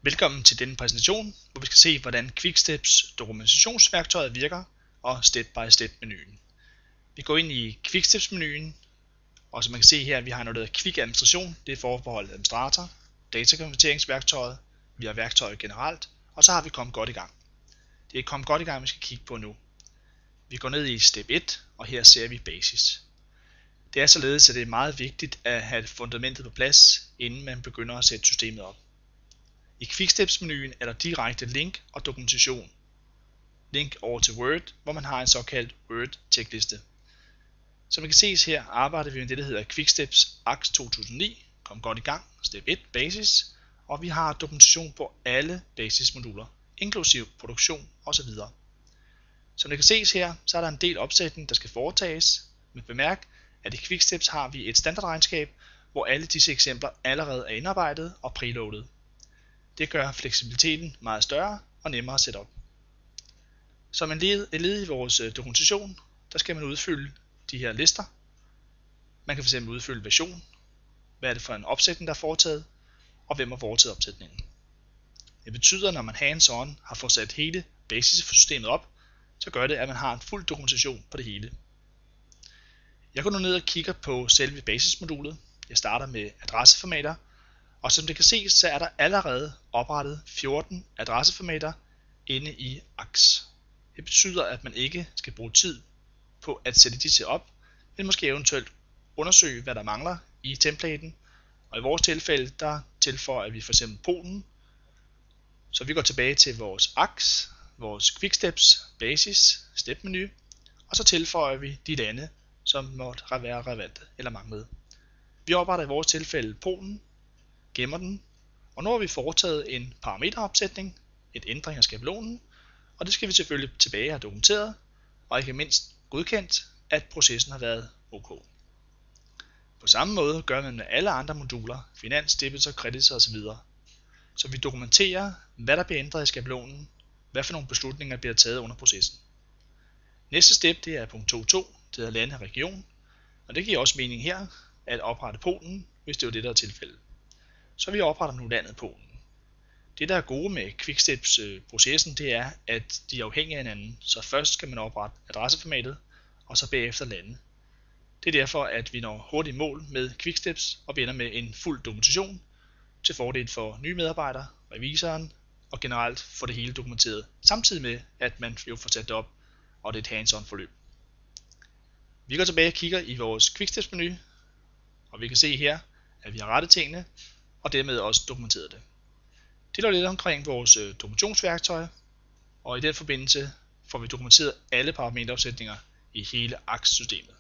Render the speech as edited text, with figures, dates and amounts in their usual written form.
Velkommen til denne præsentation, hvor vi skal se, hvordan Quicksteps dokumentationsværktøjet virker og step-by-step menuen. Vi går ind i Quicksteps menuen, og som man kan se her, vi har noget, der hedder Quick Administration. Det er forbeholdt administrator, datakonverteringsværktøjet, vi har værktøjet generelt, og så har vi kommet godt i gang. Det er kommet godt i gang, vi skal kigge på nu. Vi går ned i step 1, og her ser vi basis. Det er således, at det er meget vigtigt at have fundamentet på plads, inden man begynder at sætte systemet op. I Quicksteps-menuen er der direkte link og dokumentation. Link over til Word, hvor man har en såkaldt Word-checkliste. Som man kan ses her, arbejder vi med det, der hedder Quicksteps AX 2009. Kom godt i gang. Step 1, basis. Og vi har dokumentation på alle basismoduler, inklusiv produktion osv. Som det kan ses her, så er der en del opsætning, der skal foretages. Men bemærk, at i Quicksteps har vi et standardregnskab, hvor alle disse eksempler allerede er indarbejdet og preloadet. Det gør fleksibiliteten meget større og nemmere at sætte op. Som et led i vores dokumentation, der skal man udfylde de her lister. Man kan fx udfylde version, hvad er det for en opsætning, der er foretaget, og hvem har foretaget opsætningen. Det betyder, at når man hands-on har fået sat hele basissystemet op, så gør det, at man har en fuld dokumentation på det hele. Jeg går nu ned og kigger på selve basismodulet. Jeg starter med adresseformater. Og som det kan ses, så er der allerede oprettet 14 adresseformater inde i AX. Det betyder, at man ikke skal bruge tid på at sætte disse op, men måske eventuelt undersøge, hvad der mangler i templaten. Og i vores tilfælde, der tilføjer vi f.eks. Polen. Så vi går tilbage til vores AX, vores Quicksteps basis step-menu, og så tilføjer vi de lande, som måtte være relevante eller manglede. Vi opretter i vores tilfælde Polen, gemmer den, og nu har vi foretaget en parameteropsætning, et ændring af skabelonen, og det skal vi selvfølgelig tilbage have dokumenteret, og ikke mindst godkendt, at processen har været OK. På samme måde gør man med alle andre moduler, finans, debits og credits osv. Så vi dokumenterer, hvad der bliver ændret i skabelonen, hvad for nogle beslutninger bliver taget under processen. Næste step, det er punkt 2.2, det hedder lande og region, og det giver også mening her, at oprette Polen, hvis det er det, der er tilfældet. Så vi opretter nu landet Polen. Det, der er gode med Quicksteps processen, det er, at de er afhængige af hinanden. Så først skal man oprette adresseformatet, og så bagefter lande. Det er derfor, at vi når hurtigt i mål med Quicksteps, og vi ender med en fuld dokumentation til fordel for nye medarbejdere, revisoren, og generelt få det hele dokumenteret, samtidig med, at man jo får sat det op, og det er et hands-on forløb. Vi går tilbage og kigger i vores Quicksteps menu, og vi kan se her, at vi har rettet tingene, og dermed også dokumenteret det. Det er lidt omkring vores dokumentationsværktøj, og i den forbindelse får vi dokumenteret alle parameteropsætninger i hele AX-systemet.